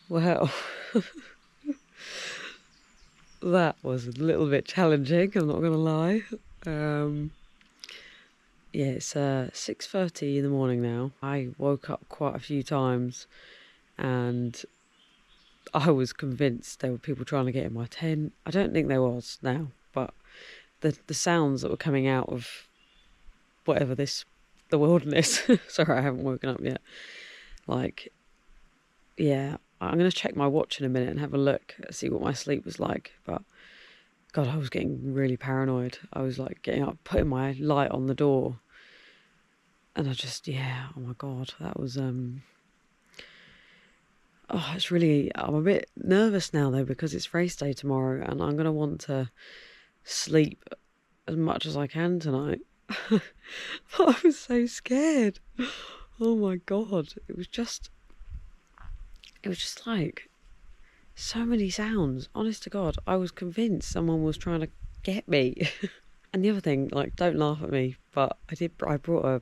Well, that was a little bit challenging, I'm not going to lie. Yeah, it's 6:30 in the morning now. I woke up quite a few times and I was convinced there were people trying to get in my tent. I don't think there was now, but the sounds that were coming out of whatever the wilderness. Sorry, I haven't woken up yet. Like, yeah, I'm going to check my watch in a minute and have a look, see what my sleep was like. But God, I was getting really paranoid. I was like getting up, putting my light on the door. And I just, yeah, oh my God, that was, it's really, I'm a bit nervous now though, because it's race day tomorrow and I'm going to want to sleep as much as I can tonight. But I was so scared. Oh my God. It was just like so many sounds. Honest to God, I was convinced someone was trying to get me. And the other thing, like, don't laugh at me, but I brought a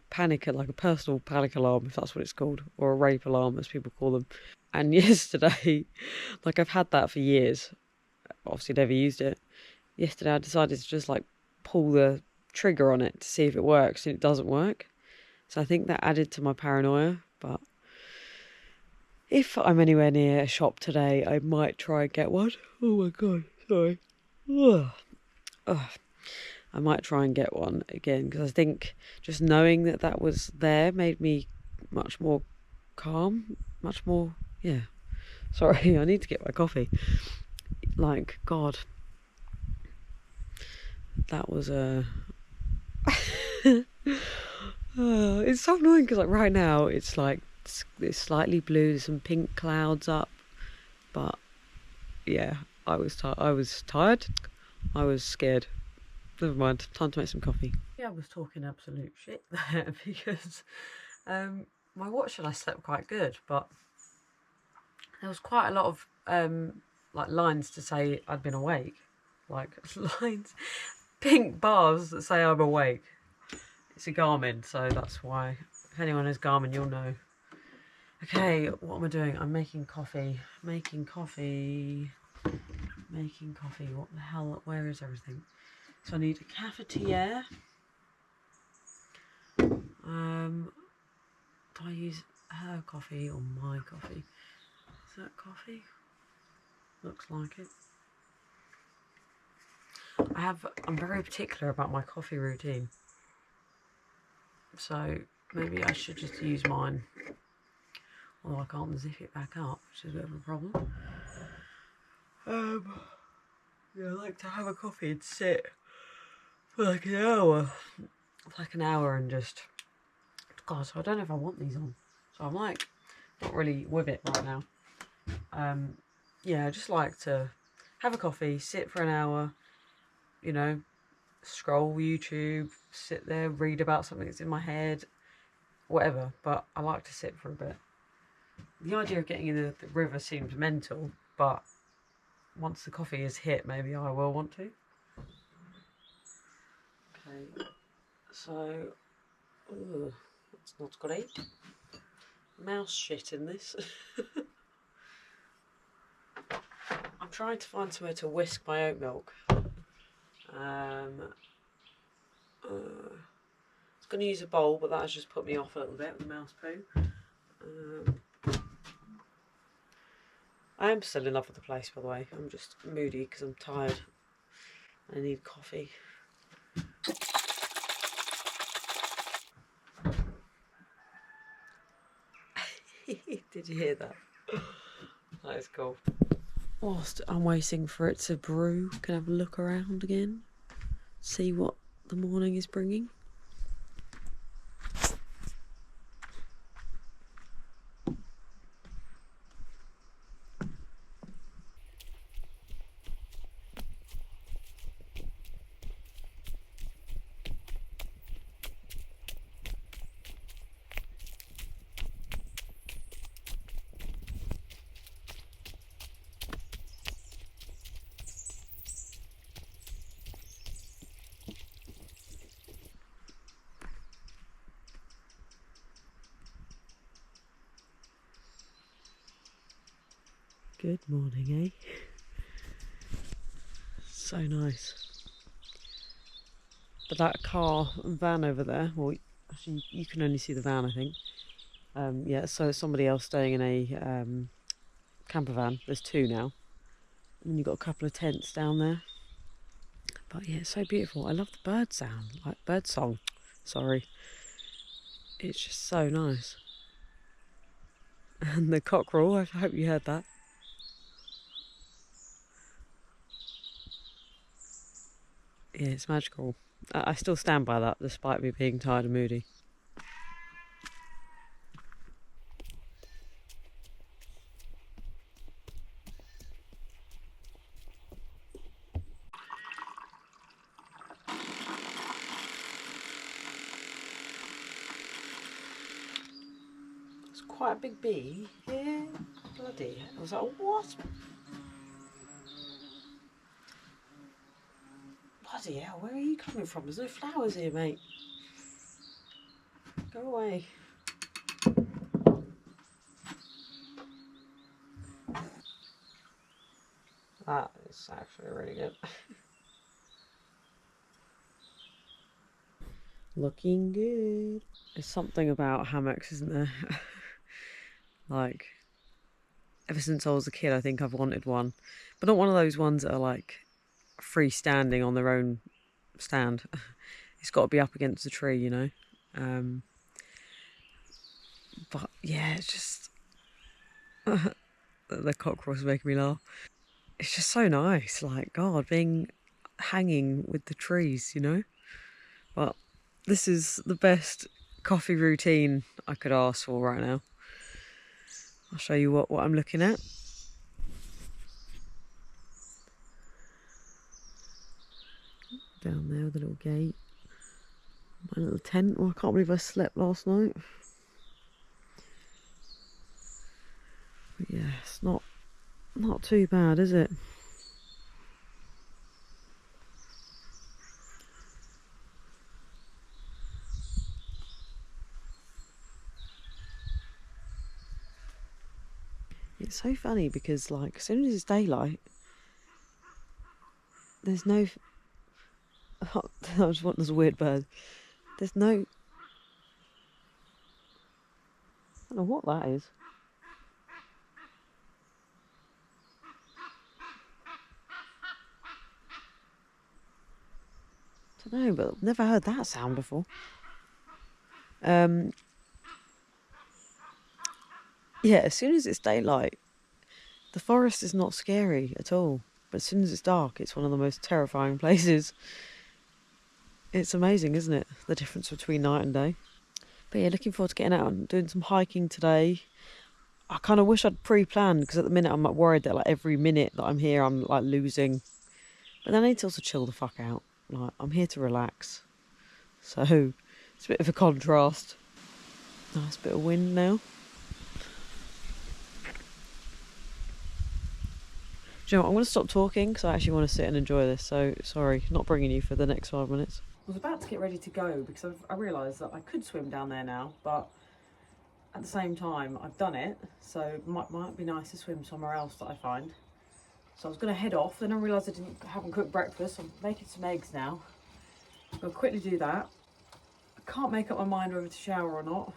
like a personal panic alarm, if that's what it's called, or a rape alarm, as people call them. And yesterday, like, I've had that for years, obviously never used it. Yesterday I decided to just like pull the trigger on it to see if it works, and it doesn't work. So I think that added to my paranoia. But if I'm anywhere near a shop today, I might try and get one. Oh my God, sorry. Ugh. Ugh. I might try and get one again, because I think just knowing that was there made me much more calm, much more, yeah. Sorry, I need to get my coffee. Like, God, that was a... it's so annoying because like right now it's like it's slightly blue, there's some pink clouds up, but yeah, I was tired, I was scared. Never mind, time to make some coffee. Yeah, I was talking absolute shit there because my watch said I slept quite good, but there was quite a lot of like lines to say I'd been awake, like lines, pink bars that say I'm awake. It's a Garmin, so that's why. If anyone has Garmin, you'll know. Okay, what am I doing? I'm making coffee. Making coffee. What the hell? Where is everything? So I need a cafetiere. Do I use her coffee or my coffee? Is that coffee? Looks like it. I'm very particular about my coffee routine. So maybe I should just use mine. Although I can't zip it back up, which is a bit of a problem. Yeah, I like to have a coffee and sit for like an hour. And just... God, so I don't know if I want these on. So I'm like, not really with it right now. Yeah, I just like to have a coffee, sit for an hour, you know, scroll YouTube, sit there, read about something that's in my head, whatever. But I like to sit for a bit. The idea of getting in the river seems mental, but once the coffee is hit, maybe I will want to. Okay, so, that's not great. Mouse shit in this. I'm trying to find somewhere to whisk my oat milk. I was going to use a bowl, but that has just put me off a little bit with mouse poo. I am still in love with the place, by the way. I'm just moody because I'm tired. I need coffee. Did you hear that? That is cool. Whilst I'm waiting for it to brew, can I have a look around again? See what the morning is bringing. Good morning, eh? So nice. But that car and van over there, well, actually you can only see the van, I think. Yeah, so it's somebody else staying in a camper van. There's two now. And then you've got a couple of tents down there. But yeah, it's so beautiful. I love the bird sound, like bird song. Sorry. It's just so nice. And the cockerel, I hope you heard that. Yeah, it's magical. I still stand by that, despite me being tired and moody. It's quite a big bee. Yeah, bloody. I was like, what? Bloody hell, where are you coming from? There's no flowers here, mate. Go away. That is actually really good. Looking good. There's something about hammocks, isn't there? Like, ever since I was a kid, I think I've wanted one. But not one of those ones that are like freestanding on their own stand. It's got to be up against a tree, you know. But yeah, it's just the cockerel's making me laugh. It's just so nice, like God, being hanging with the trees, you know. But this is the best coffee routine I could ask for right now. I'll show you what I'm looking at. Down there with a little gate. My little tent. Oh, I can't believe I slept last night. But yeah, it's not too bad, is it? It's so funny because, like, as soon as it's daylight, there's no. Oh, I just want this weird bird. There's no. I don't know what that is. I don't know, but I've never heard that sound before. Yeah, as soon as it's daylight, the forest is not scary at all. But as soon as it's dark, it's one of the most terrifying places. It's amazing, isn't it? The difference between night and day. But yeah, looking forward to getting out and doing some hiking today. I kind of wish I'd pre-planned because at the minute I'm like worried that like every minute that I'm here I'm like losing. But then I need to also chill the fuck out. Like I'm here to relax. So it's a bit of a contrast. Nice bit of wind now. Do you know what? I'm going to stop talking because I actually want to sit and enjoy this. So sorry, not bringing you for the next 5 minutes. I was about to get ready to go because I realised that I could swim down there now, but at the same time I've done it, so it might be nice to swim somewhere else that I find. So I was going to head off, then I realised I haven't cooked breakfast. I'm making some eggs now. I'm going to quickly do that. I can't make up my mind whether to shower or not.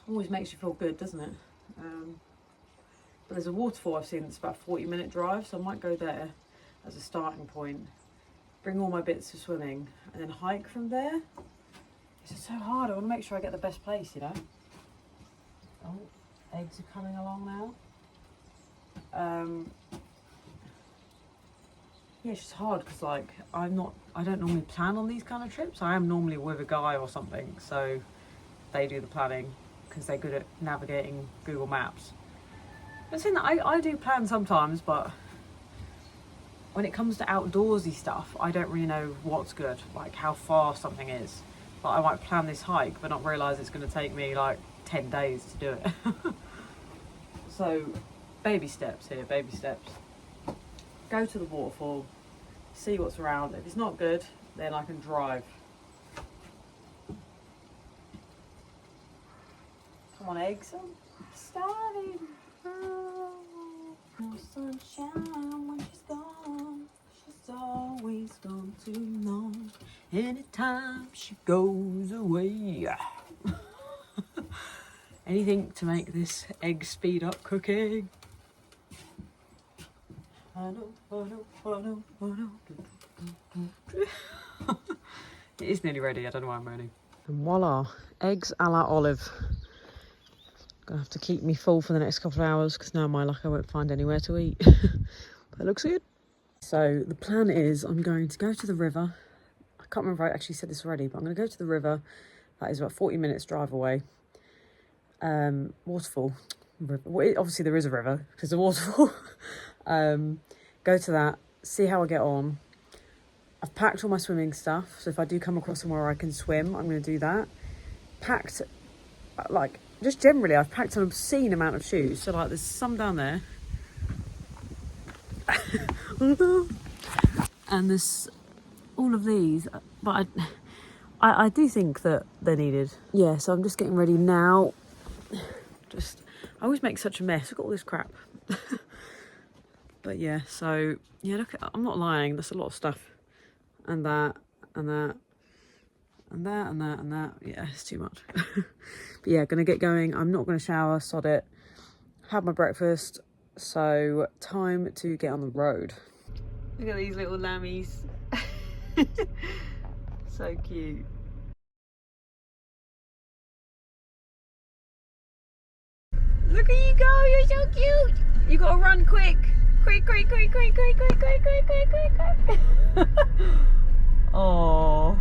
Always makes you feel good, doesn't it? But there's a waterfall I've seen that's about a 40-minute drive, so I might go there as a starting point. Bring all my bits for swimming and then hike from there. It's just so hard. I want to make sure I get the best place, you know. Oh, eggs are coming along now. Yeah, it's just hard because like I don't normally plan on these kind of trips. I am normally with a guy or something, so they do the planning because they're good at navigating Google Maps. But saying that, I do plan sometimes, but when it comes to outdoorsy stuff, I don't really know what's good, like how far something is. Like I might plan this hike, but not realise it's going to take me like 10 days to do it. So, baby steps here, baby steps. Go to the waterfall, see what's around. If it's not good, then I can drive. Come on, eggs. I'm starving. Anytime she goes away. Anything to make this egg speed up cooking. I know. It is nearly ready, I don't know why I'm moaning. And voila, eggs a la olive. Gonna have to keep me full for the next couple of hours because now my luck I won't find anywhere to eat. But it looks good. So the plan is I'm going to go to the river. I can't remember if I actually said this already, but I'm going to go to the river. That is about 40 minutes drive away. Waterfall. Well, obviously there is a river because of waterfall. Go to that, see how I get on. I've packed all my swimming stuff, so if I do come across somewhere I can swim, I'm going to do that. Packed, like, just generally, I've packed an obscene amount of shoes. So, like, there's some down there. And there's all of these. But I do think that they're needed. Yeah, so I'm just getting ready now. I always make such a mess. I've got all this crap. But yeah, so, yeah, look, I'm not lying. That's a lot of stuff. And that, and that, and that, and that, and that. Yeah, it's too much. But yeah, gonna get going. I'm not gonna shower, sod it. Have my breakfast. So, time to get on the road. Look at these little lammies. So cute. Look at you go, you're so cute. You gotta run quick. Quick. Oh,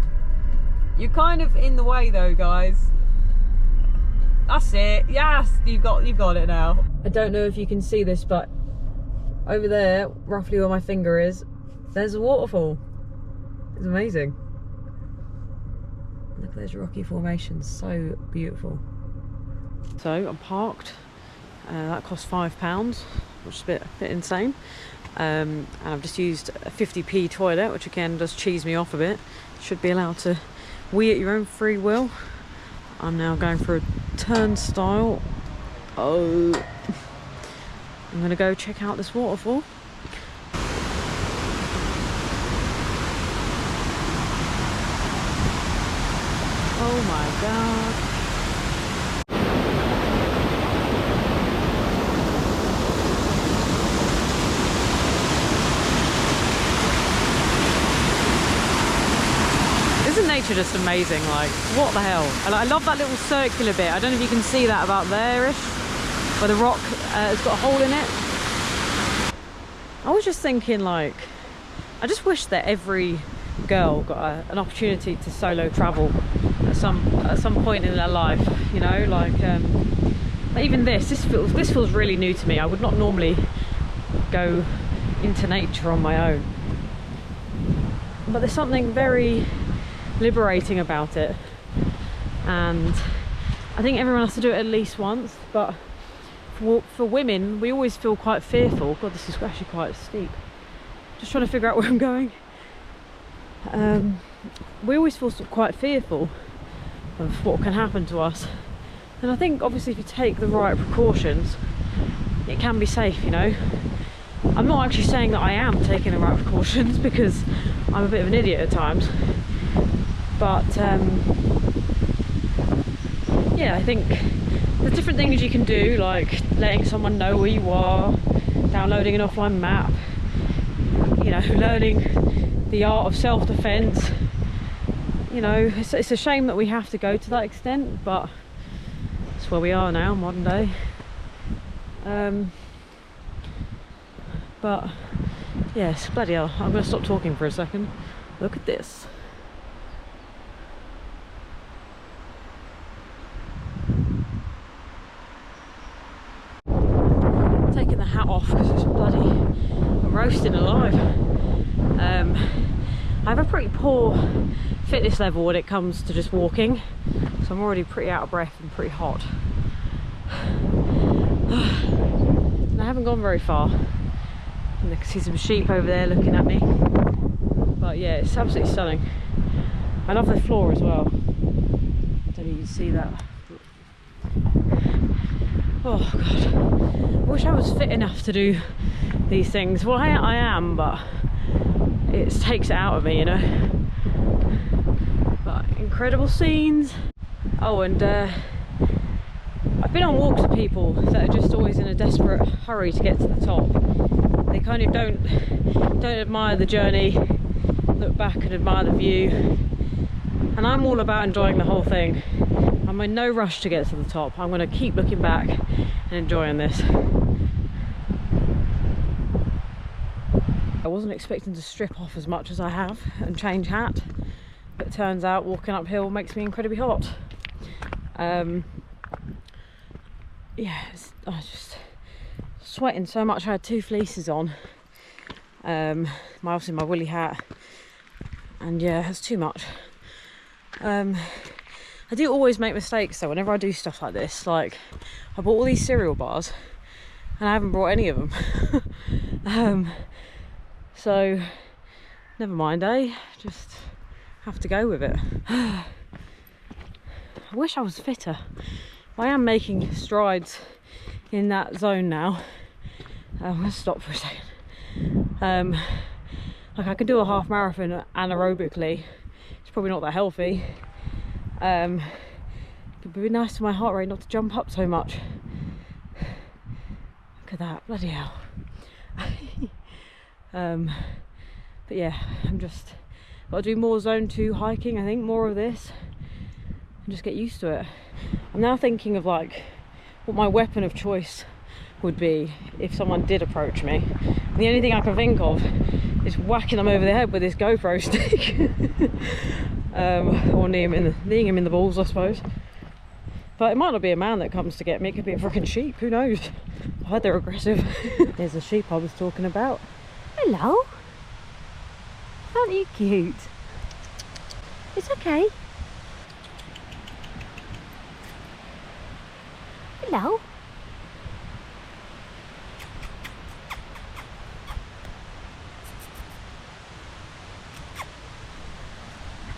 you're kind of in the way though, guys. That's it. Yes, you've got it now. I don't know if you can see this, but over there, roughly where my finger is, there's a waterfall. It's amazing. Look at those rocky formations, so beautiful. So I'm parked. That cost £5, which is a bit insane. And I've just used a 50p toilet, which again does cheese me off a bit. Should be allowed to wee at your own free will. I'm now going for a turnstile. Oh, I'm gonna go check out this waterfall. Oh my god. Isn't nature just amazing? Like, what the hell? And I love that little circular bit. I don't know if you can see that about there-ish, where the rock has got a hole in it. I was just thinking, like, I just wish that every girl got an opportunity to solo travel at some point in their life, you know, like even this feels really new to me. I would not normally go into nature on my own, but there's something very liberating about it, and I think everyone has to do it at least once. But for women, we always feel quite fearful. God, this is actually quite steep. Just trying to figure out where I'm going. We always feel quite fearful of what can happen to us, and I think obviously if you take the right precautions, it can be safe, you know. I'm not actually saying that I am taking the right precautions, because I'm a bit of an idiot at times, but yeah, I think there's different things you can do, like letting someone know where you are, downloading an offline map, you know, learning the art of self-defense. You know, it's a shame that we have to go to that extent, but it's where we are now, modern day. But yes, bloody hell, I'm going to stop talking for a second. Look at this. Taking the hat off because it's bloody, I'm roasting alive. I have a pretty poor fitness level when it comes to just walking, so I'm already pretty out of breath and pretty hot. And I haven't gone very far. And I can see some sheep over there looking at me. But yeah, it's absolutely stunning. I love the floor as well. I don't know if you can see that. Oh god. I wish I was fit enough to do these things. Well, I am, but it takes it out of me, you know. incredible scenes. Oh, and I've been on walks with people that are just always in a desperate hurry to get to the top. They kind of don't admire the journey, look back and admire the view. And I'm all about enjoying the whole thing. I'm in no rush to get to the top. I'm going to keep looking back and enjoying this. I wasn't expecting to strip off as much as I have and change hat, but it turns out walking uphill makes me incredibly hot. Yeah, I was just sweating so much. I had 2 fleeces on, obviously my woolly hat, and yeah, it's too much. I do always make mistakes though whenever I do stuff like this. Like, I bought all these cereal bars and I haven't brought any of them. So never mind, eh? Just have to go with it. I wish I was fitter. I am making strides in that zone now. I'm gonna stop for a second. Like, I can do a half marathon anaerobically. It's probably not that healthy. It would be nice for my heart rate not to jump up so much. Look at that, bloody hell. But yeah, I'm just got to do more zone 2 hiking. I think more of this and just get used to it. I'm now thinking of like what my weapon of choice would be if someone did approach me. And the only thing I can think of is whacking them over the head with this GoPro stick. Or kneeing him in the balls, I suppose. But it might not be a man that comes to get me, it could be a freaking sheep, who knows? I heard they're aggressive. There's the sheep I was talking about. Hello. Aren't you cute? It's okay. Hello.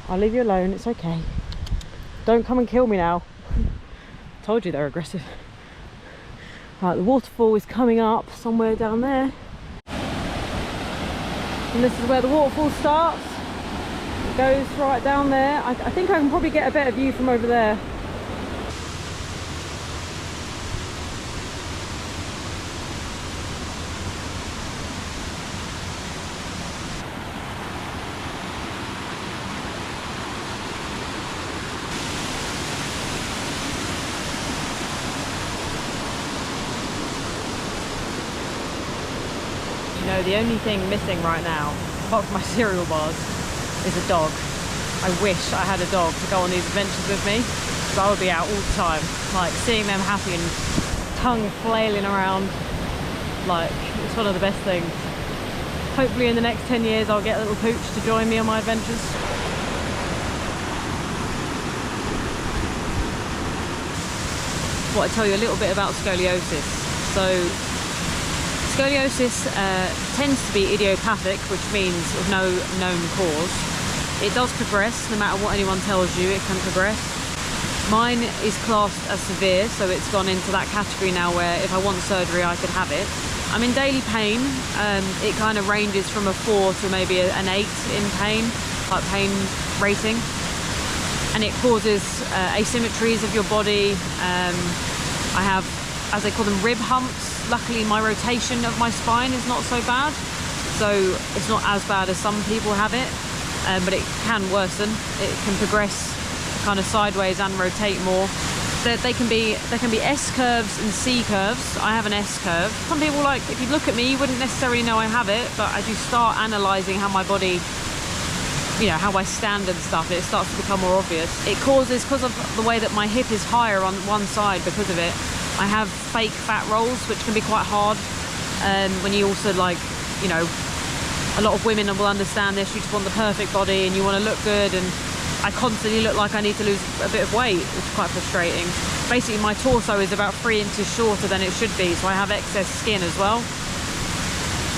I'll leave you alone, it's okay. Don't come and kill me now. Told you they're aggressive. Right, the waterfall is coming up somewhere down there. And this is where the waterfall starts. It goes right down there. I think I can probably get a better view from over there. You know, the only thing missing right now, apart from my cereal bars, is a dog. I wish I had a dog to go on these adventures with me, because I would be out all the time, like seeing them happy and tongue flailing around. Like, it's one of the best things. Hopefully in the next 10 years I'll get a little pooch to join me on my adventures. Well, I'll tell you a little bit about scoliosis. So scoliosis tends to be idiopathic, which means of no known cause. It does progress, no matter what anyone tells you, it can progress. Mine is classed as severe, so it's gone into that category now where if I want surgery I could have it. I'm in daily pain. It kind of ranges from a 4 to maybe an 8 in pain, like pain rating. And it causes asymmetries of your body. I have, as they call them, rib humps. Luckily my rotation of my spine is not so bad, so it's not as bad as some people have it, but it can worsen. It can progress kind of sideways and rotate more. They can be S curves and C curves. I have an S curve. Some people, like, if you look at me you wouldn't necessarily know I have it, but as you start analysing how my body, you know, how I stand and stuff, it starts to become more obvious. It causes, because of the way that my hip is higher on one side because of it, I have fake fat rolls, which can be quite hard. When you also, like, you know, a lot of women will understand this, you just want the perfect body and you want to look good, and I constantly look like I need to lose a bit of weight, which is quite frustrating. Basically my torso is about 3 inches shorter than it should be, so I have excess skin as well.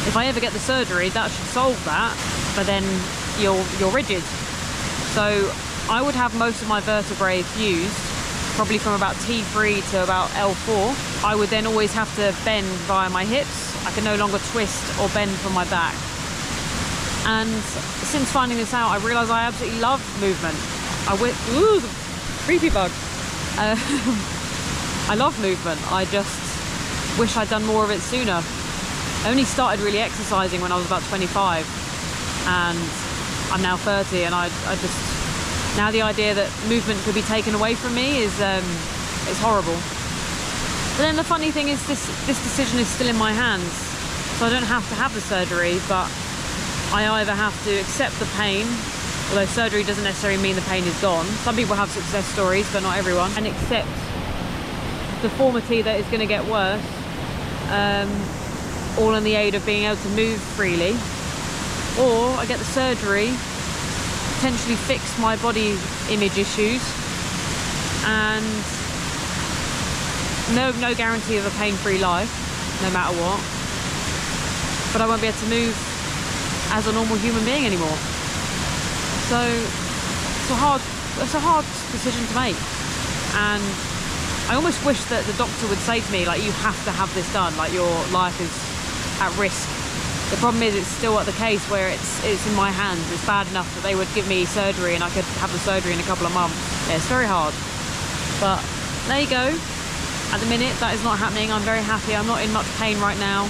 If I ever get the surgery, that should solve that, but then you're rigid. So I would have most of my vertebrae fused, probably from about T3 to about L4. I would then always have to bend via my hips. I can no longer twist or bend from my back. And since finding this out, I realised I absolutely love movement. Ooh, creepy bug. I love movement. I just wish I'd done more of it sooner. I only started really exercising when I was about 25, and I'm now 30, and I just, now the idea that movement could be taken away from me is it's horrible. But then the funny thing is this decision is still in my hands, so I don't have to have the surgery, but I either have to accept the pain, although surgery doesn't necessarily mean the pain is gone. Some people have success stories, but not everyone, and accept deformity that is going to get worse, all in the aid of being able to move freely. Or I get the surgery, potentially fix my body image issues, and no guarantee of a pain-free life, no matter what, but I won't be able to move as a normal human being anymore. So it's a hard decision to make, and I almost wish that the doctor would say to me, like, you have to have this done, like your life is at risk. The problem is it's still at the case where it's in my hands. It's bad enough that they would give me surgery and I could have the surgery in a couple of months. Yeah, it's very hard, but there you go. At the minute that is not happening. I'm very happy. I'm not in much pain right now.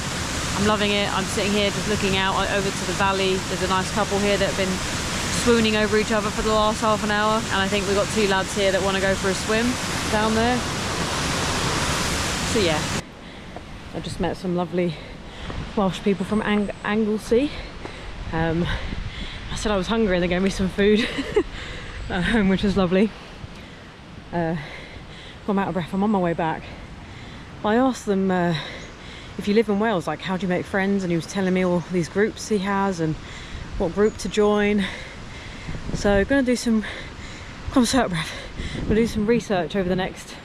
I'm loving it. I'm sitting here just looking out over to the valley. There's a nice couple here that have been swooning over each other for the last half an hour, and I think we've got 2 lads here that want to go for a swim down there. So yeah, I just met some lovely Welsh people from Anglesey. I said I was hungry and they gave me some food, which was lovely. I'm out of breath. I'm on my way back. I asked them if you live in Wales, like, how do you make friends? And he was telling me all these groups he has and what group to join. So going to do some, I'm so out of breath. We'll do some research over the next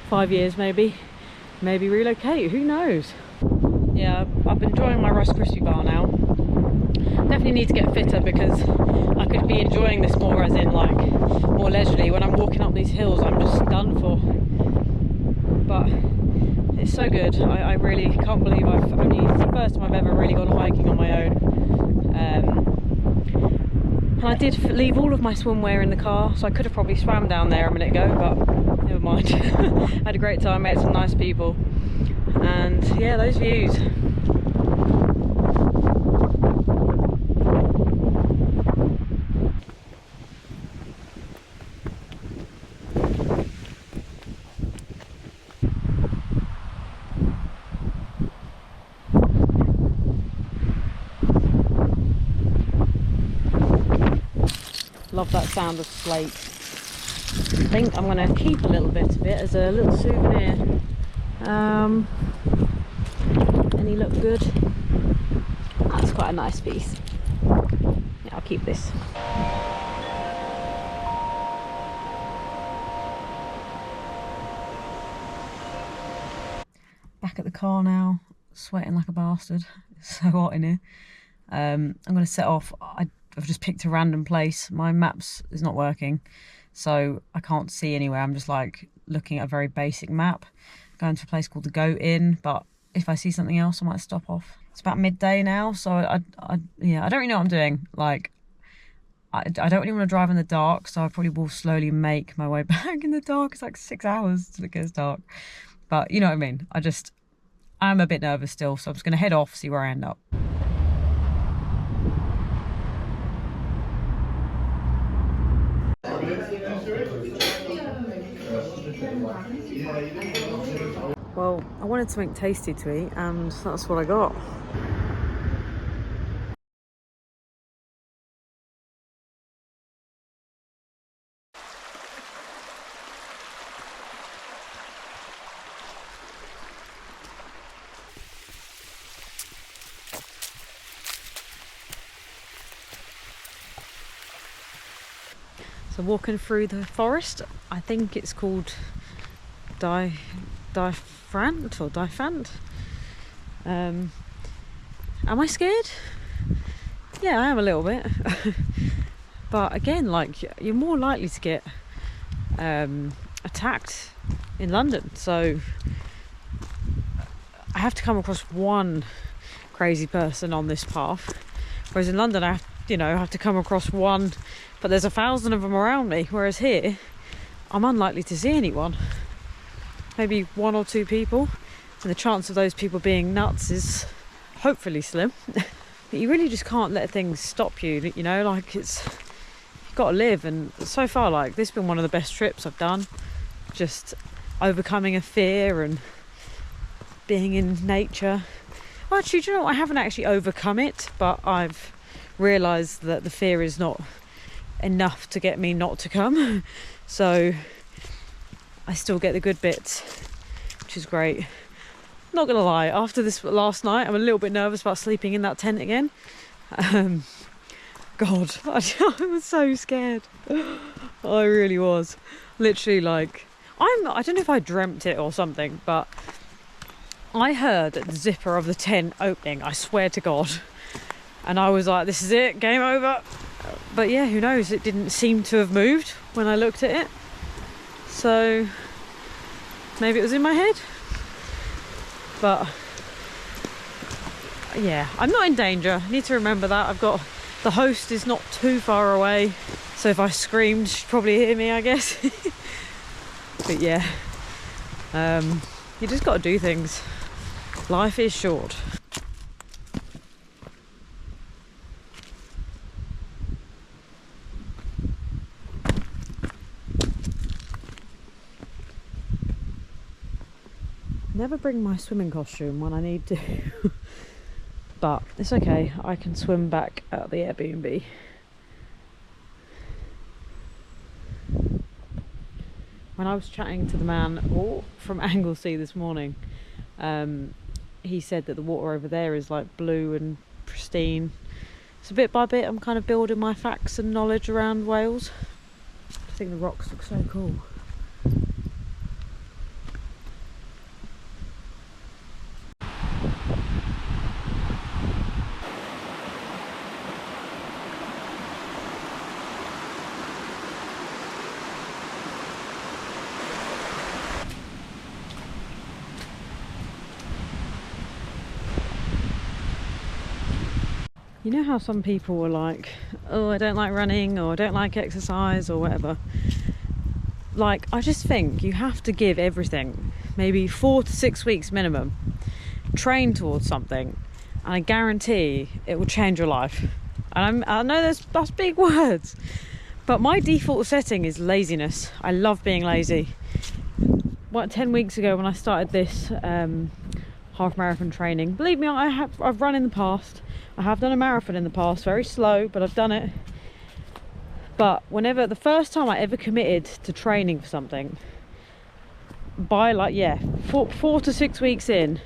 5 years, maybe relocate, who knows. Yeah, I've been enjoying my Rice Krispie bar now. Definitely need to get fitter because I could be enjoying this more, as in like more leisurely. When I'm walking up these hills, I'm just done for. But it's so good. I really can't believe it's the first time I've ever really gone hiking on my own. And I did leave all of my swimwear in the car, so I could have probably swam down there a minute ago, but never mind. I had a great time, met some nice people, and yeah, those views. Love that sound of slate. I think I'm going to keep a little bit of it as a little souvenir. Any look good? That's quite a nice piece. Yeah, I'll keep this. Back at the car now, sweating like a bastard. It's so hot in here. I'm going to set off. I've just picked a random place. My maps is not working, so I can't see anywhere. I'm just like looking at a very basic map. Going to a place called the Goat Inn, but if I see something else, I might stop off. It's about midday now, so I don't really know what I'm doing. Like, I don't really want to drive in the dark, so I probably will slowly make my way back in the dark. It's like 6 hours till it gets dark, but you know what I mean. I'm a bit nervous still, so I'm just going to head off, see where I end up. Well, I wanted something tasty to eat, and that's what I got. So walking through the forest, I think it's called Diafant or Diafant. Am I scared? Yeah, I am a little bit. But again, like, you're more likely to get attacked in London, so I have to come across one crazy person on this path, whereas in London I you know, have to come across one, but there's 1,000 of them around me, whereas here I'm unlikely to see anyone. Maybe 1 or 2 people, and the chance of those people being nuts is hopefully slim. But you really just can't let things stop you, you know, like you've got to live. And so far, like, this has been one of the best trips I've done, just overcoming a fear and being in nature. Well, actually, do you know what? I haven't actually overcome it, but I've realised that the fear is not enough to get me not to come. So I still get the good bits, which is great. Not gonna lie, after this last night, I'm a little bit nervous about sleeping in that tent again. God, I was so scared. I really was. Literally, like, I don't know if I dreamt it or something, but I heard the zipper of the tent opening, I swear to God. And I was like, this is it, game over. But yeah, who knows? It didn't seem to have moved when I looked at it. So maybe it was in my head. But yeah, I'm not in danger. I need to remember that. I've got, the host is not too far away, so if I screamed, she'd probably hear me, I guess. But yeah, you just got to do things. Life is short. Never bring my swimming costume when I need to. But it's okay, I can swim back at the Airbnb. When I was chatting to the man from Anglesey this morning, he said that the water over there is like blue and pristine. So bit by bit I'm kind of building my facts and knowledge around Wales. I think the rocks look so cool. You know how some people were like, oh, I don't like running, or I don't like exercise, or whatever. Like, I just think you have to give everything, maybe 4 to 6 weeks minimum, train towards something, and I guarantee it will change your life. And I know that's big words, but my default setting is laziness. I love being lazy. 10 weeks ago when I started this half marathon training, believe me, I've run in the past. I have done a marathon in the past, very slow, but I've done it. But the first time I ever committed to training for something, by like, yeah, 4 to 6 weeks in,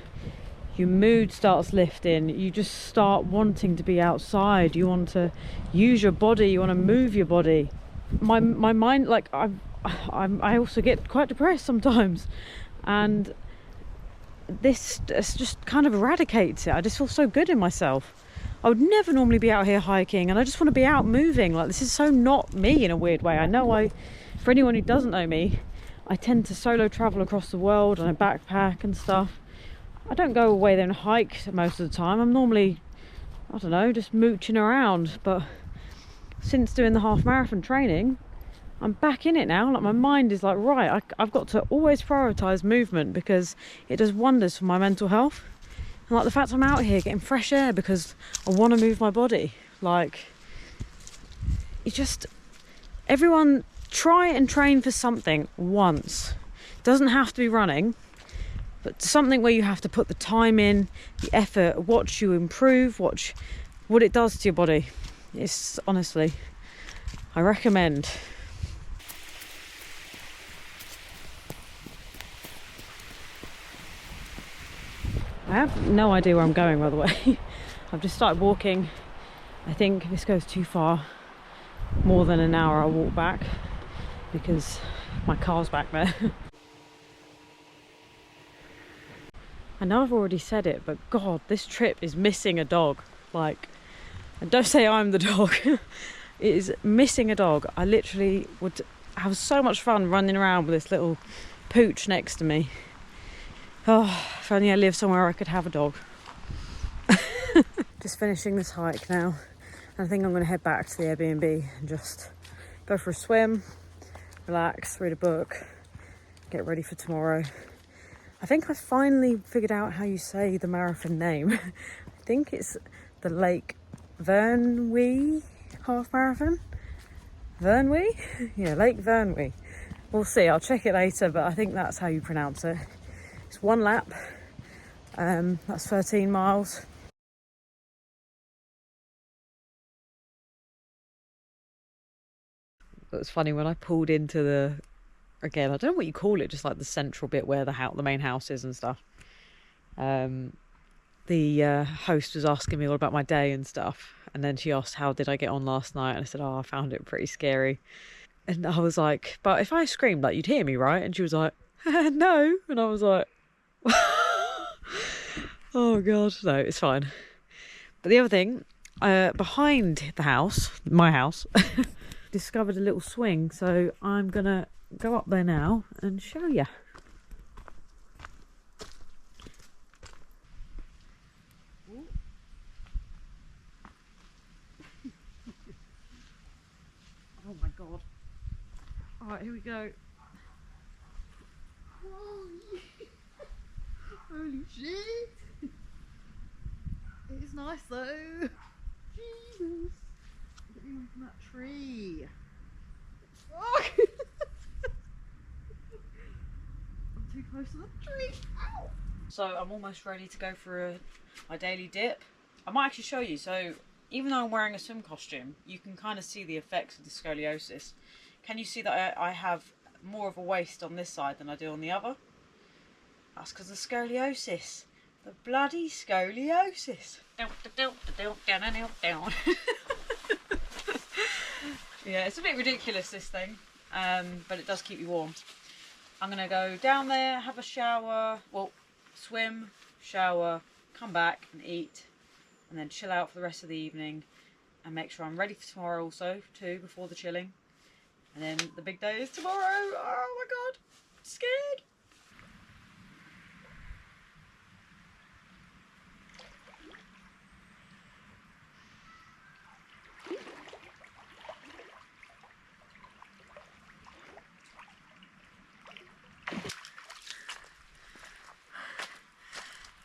your mood starts lifting. You just start wanting to be outside. You want to use your body. You want to move your body. My mind, like, I also get quite depressed sometimes, and this just kind of eradicates it. I just feel so good in myself. I would never normally be out here hiking, and I just want to be out moving. Like, this is so not me in a weird way. I know for anyone who doesn't know me, I tend to solo travel across the world on a backpack and stuff. I don't go away there and hike most of the time. I'm normally, I don't know, just mooching around. But since doing the half marathon training, I'm back in it now. Like, my mind is like, right, I've got to always prioritize movement because it does wonders for my mental health. And like the fact I'm out here getting fresh air because I want to move my body. Like, everyone try and train for something once. It doesn't have to be running, but something where you have to put the time in, the effort, watch you improve, watch what it does to your body. It's honestly, I recommend. I have no idea where I'm going, by the way. I've just started walking. I think if this goes too far, more than an hour, I'll walk back because my car's back there. I know I've already said it, but God, this trip is missing a dog. Like, and don't say I'm the dog. It is missing a dog. I literally would have so much fun running around with this little pooch next to me. Oh, if only I lived somewhere I could have a dog. Just finishing this hike now. And I think I'm going to head back to the Airbnb and just go for a swim, relax, read a book, get ready for tomorrow. I think I finally figured out how you say the marathon name. I think it's the Lake Vyrnwy Half Marathon. Vyrnwy? Yeah, Lake Vyrnwy. We'll see, I'll check it later, but I think that's how you pronounce it. It's 1 lap, that's 13 miles. It was funny when I pulled into again, I don't know what you call it, just like the central bit where the main house is and stuff. The host was asking me all about my day and stuff, and then she asked how did I get on last night, and I said, oh, I found it pretty scary. And I was like, but if I screamed, like, you'd hear me, right? And she was like, no. And I was like, oh god, no, it's fine. But the other thing, behind the house, my house, discovered a little swing, so I'm gonna go up there now and show you. Oh my god. Alright, here we go. Holy shit! It is nice though. Jesus! Get me away from that tree. Fuck! I'm too close to the tree. Ow! So I'm almost ready to go for my daily dip. I might actually show you. So even though I'm wearing a swim costume, you can kind of see the effects of the scoliosis. Can you see that I have more of a waist on this side than I do on the other? That's because of scoliosis. The bloody scoliosis. Yeah, it's a bit ridiculous, this thing, but it does keep you warm. I'm going to go down there, have a shower, well, swim, shower, come back and eat, and then chill out for the rest of the evening, and make sure I'm ready for tomorrow also, too, before the chilling. And then the big day is tomorrow. Oh my god, I'm scared.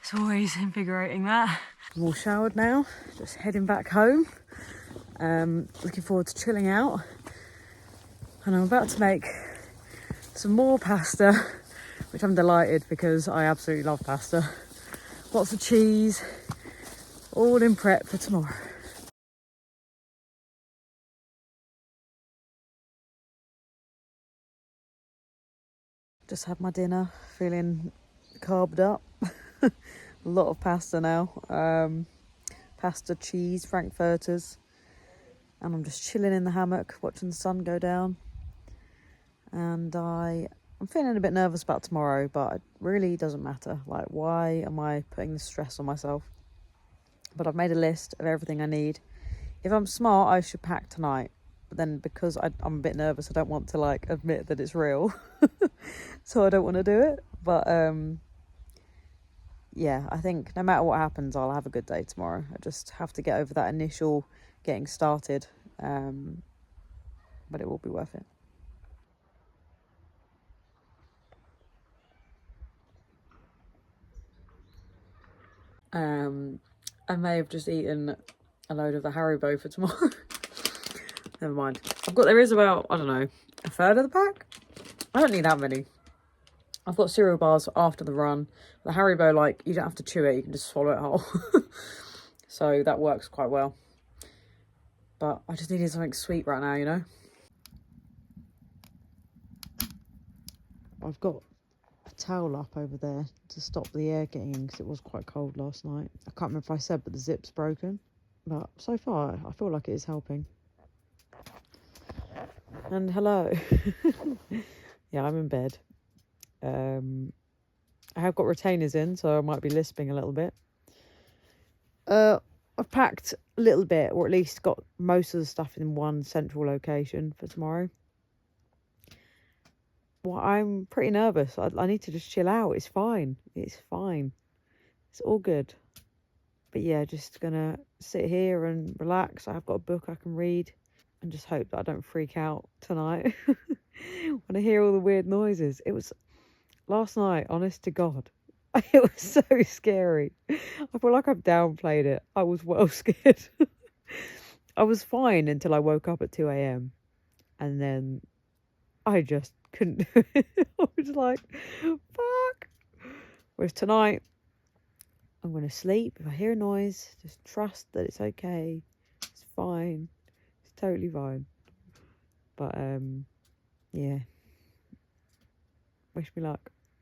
It's always invigorating, that. I'm all showered now, just heading back home. Looking forward to chilling out. And I'm about to make some more pasta, which I'm delighted because I absolutely love pasta. Lots of cheese, all in prep for tomorrow. Just had my dinner, feeling carved up. A lot of pasta now. Pasta, cheese, frankfurters. And I'm just chilling in the hammock, watching the sun go down. And I'm feeling a bit nervous about tomorrow, but it really doesn't matter. Like, why am I putting this stress on myself? But I've made a list of everything I need. If I'm smart, I should pack tonight. But then because I'm a bit nervous, I don't want to like admit that it's real. So I don't want to do it. But yeah, I think no matter what happens, I'll have a good day tomorrow. I just have to get over that initial getting started. But it will be worth it. I may have just eaten a load of the Haribo for tomorrow. Never mind. There is about, I don't know, a third of the pack? I don't need that many. I've got cereal bars after the run. The Haribo, like, you don't have to chew it, you can just swallow it whole. So that works quite well. But I just needed something sweet right now, you know? I've got a towel up over there to stop the air getting in because it was quite cold last night. I can't remember if I said, but the zip's broken. But so far, I feel like it is helping. And hello. Yeah, I'm in bed. I have got retainers in, so I might be lisping a little bit. I've packed a little bit, or at least got most of the stuff in one central location for tomorrow. Well, I'm pretty nervous. I need to just chill out. It's fine. It's fine. It's all good. But yeah, just gonna sit here and relax. I've got a book I can read and just hope that I don't freak out tonight when I hear all the weird noises. It was last night, honest to God, it was so scary. I feel like I've downplayed it. I was well scared. I was fine until I woke up at 2 a.m. and then I just couldn't do it. I was like, fuck. Whereas tonight, I'm going to sleep. If I hear a noise, just trust that it's okay. It's fine. It's totally fine. But, yeah. Wish me luck.